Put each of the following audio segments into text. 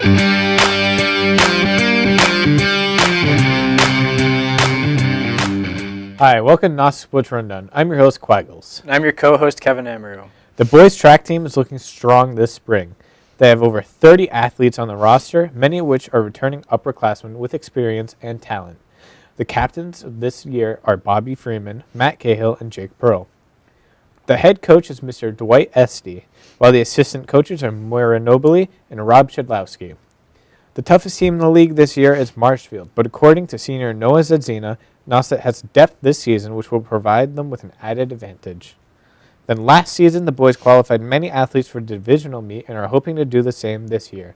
Hi, welcome to Gnostic Sports Rundown. I'm your host, Quaggles. And I'm your co-host, Kevin Amaru. The boys' track team is looking strong this spring. They have over 30 athletes on the roster, many of which are returning upperclassmen with experience and talent. The captains of this year are Bobby Freeman, Matt Cahill, and Jake Pearl. The head coach is Mr. Dwight Esty, while the assistant coaches are Moira Nobili and Rob Shedlowski. The toughest team in the league this year is Marshfield, but according to senior Noah Zedzina, Nauset has depth this season which will provide them with an added advantage. Then last season, the boys qualified many athletes for divisional meet and are hoping to do the same this year.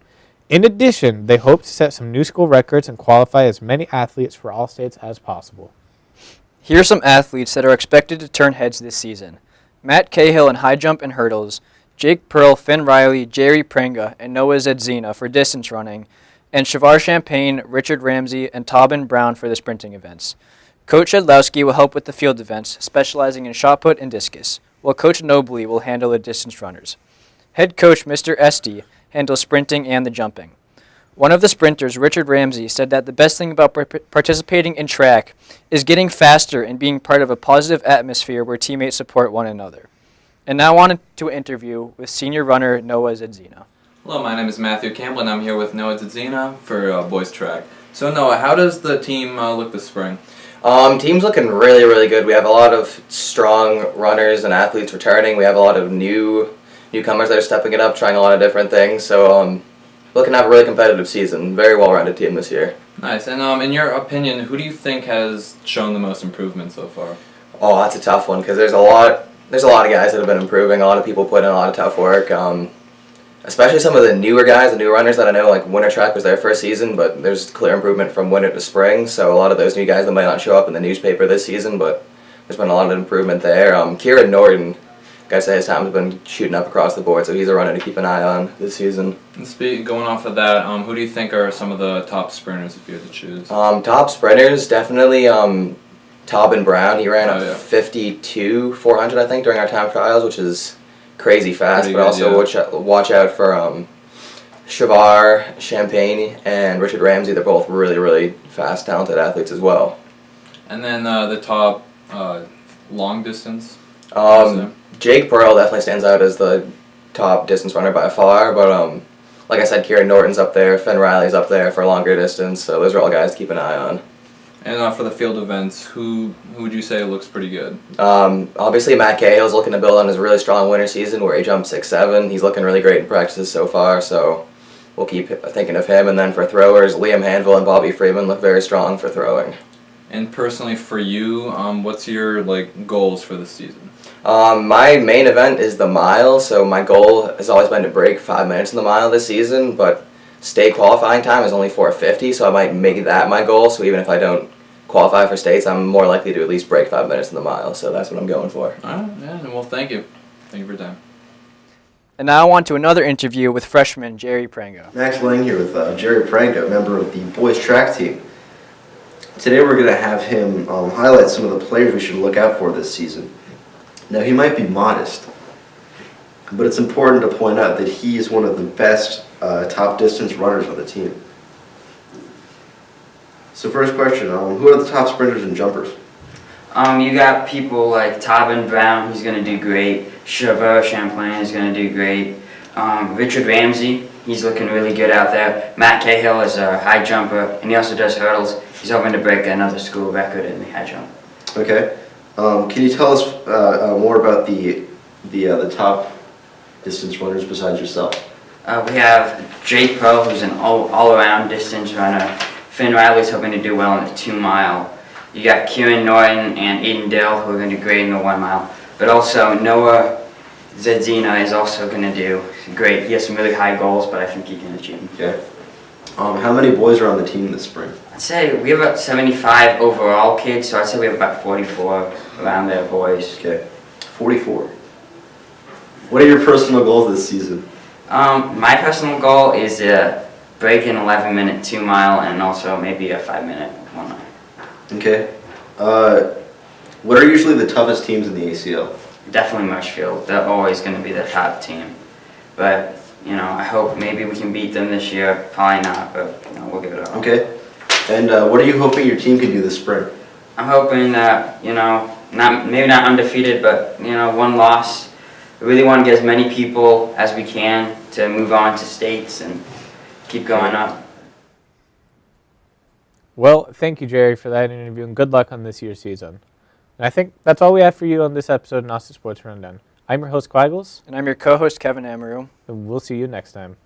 In addition, they hope to set some new school records and qualify as many athletes for all states as possible. Here are some athletes that are expected to turn heads this season. Matt Cahill in high jump and hurdles, Jake Pearl, Finn Riley, Jerry Prenga, and Noah Zedzina for distance running, and Shavar Champagne, Richard Ramsey, and Tobin Brown for the sprinting events. Coach Shedlowski will help with the field events, specializing in shot put and discus, while Coach Nobili will handle the distance runners. Head coach Mr. Esty handles sprinting and the jumping. One of the sprinters, Richard Ramsey, said that the best thing about participating in track is getting faster and being part of a positive atmosphere where teammates support one another. And now on to an interview with senior runner Noah Zedzina. Hello, my name is Matthew Campbell, and I'm here with Noah Zedzina for boys track. So Noah, how does the team look this spring? Team's looking really, really good. We have a lot of strong runners and athletes returning. We have a lot of newcomers that are stepping it up, trying a lot of different things. So looking to have a really competitive season. Very well-rounded team this year. Nice. And in your opinion, who do you think has shown the most improvement so far? Oh, that's a tough one because there's a lot of guys that have been improving. A lot of people put in a lot of tough work. Especially some of the newer guys, the new runners that I know, like winter track was their first season, but there's clear improvement from winter to spring. So a lot of those new guys that might not show up in the newspaper this season, but there's been a lot of improvement there. Kieran Norton, gotta say his time's been shooting up across the board, so he's a runner to keep an eye on this season. And going off of that, who do you think are some of the top sprinters if you had to choose? Top sprinters, definitely Tobin Brown. He ran a 52 400, I think, during our time trials, which is crazy fast. Pretty but good, also watch out for Shavar Champagne and Richard Ramsey. They're both really, really fast, talented athletes as well. And then the top long distance? Jake Pearl definitely stands out as the top distance runner by far, but like I said, Kieran Norton's up there, Finn Riley's up there for longer distance, so those are all guys to keep an eye on. And for the field events, who would you say looks pretty good? Obviously, Matt Cahill's looking to build on his really strong winter season where he jumped 6'7". He's looking really great in practices so far, so we'll keep thinking of him. And then for throwers, Liam Hanville and Bobby Freeman look very strong for throwing. And personally for you, what's your goals for this season? My main event is the mile, so my goal has always been to break 5 minutes in the mile this season, but state qualifying time is only 4:50, so I might make that my goal. So even if I don't qualify for states, I'm more likely to at least break 5 minutes in the mile, so that's what I'm going for. All right, yeah, well, thank you. Thank you for your time. And now on to another interview with freshman Jerry Prenga. Max Lang here with Jerry Prenga, member of the boys track team. Today we're going to have him highlight some of the players we should look out for this season. Now, he might be modest, but it's important to point out that he is one of the best top distance runners on the team. So first question, who are the top sprinters and jumpers? You got people like Tobin Brown, he's going to do great. Shavar Champagne is going to do great. Richard Ramsey, he's looking really good out there. Matt Cahill is a high jumper, and he also does hurdles. He's hoping to break another school record in the high jump. Okay. Can you tell us more about the top distance runners besides yourself? We have Jake Pearl, who's an all-around distance runner. Finn Riley's hoping to do well in the 2 mile. You got Kieran Norton and Aiden Dill, who are going to do great in the 1 mile. But also Noah Zedzina is also going to do great. He has some really high goals, but I think he can achieve them. Okay. How many boys are on the team this spring? I'd say we have about 75 overall kids, so I'd say we have about 44 around there boys. Okay, 44. What are your personal goals this season? My personal goal is to break an 11-minute 2 mile and also maybe a 5-minute 1 mile. Okay. What are usually the toughest teams in the ACL? Definitely Marshfield. They're always going to be the top team. But I hope maybe we can beat them this year. Probably not, but we'll give it a go. Okay. And what are you hoping your team can do this spring? I'm hoping that maybe not undefeated, but one loss. We really want to get as many people as we can to move on to states and keep going up. Well, thank you, Jerry, for that interview, and good luck on this year's season. And I think that's all we have for you on this episode of Nostra Sports Rundown. I'm your host, Quaggles. And I'm your co-host, Kevin Amaru. And we'll see you next time.